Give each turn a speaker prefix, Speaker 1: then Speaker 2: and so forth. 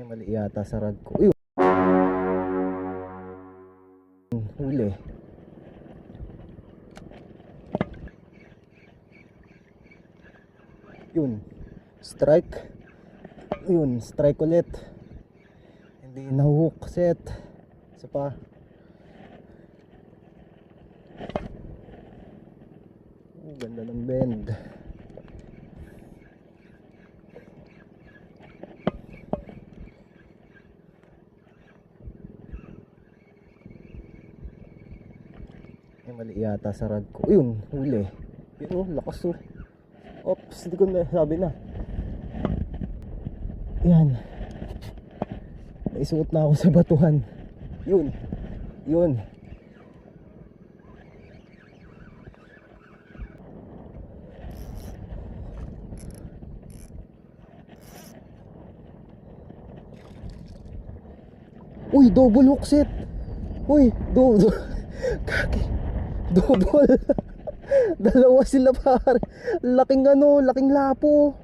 Speaker 1: Ay, mali yata sa rag ko. Uy! Huli. Yun. Strike. Yun. Strike ulit. Hindi na-hook set. Isa pa. Ganda ng bend. Ay, mali yata sa rag ko. Yun, huli. Yun oh, lakas oh. Oops, hindi ko na sabi na. Yan. Naisuot na ako sa batuhan. Yun. Yun. Uy, double hook set. Uy, double. Kaki. Double. Dalawa sila pare. Laking ano, laking lapo.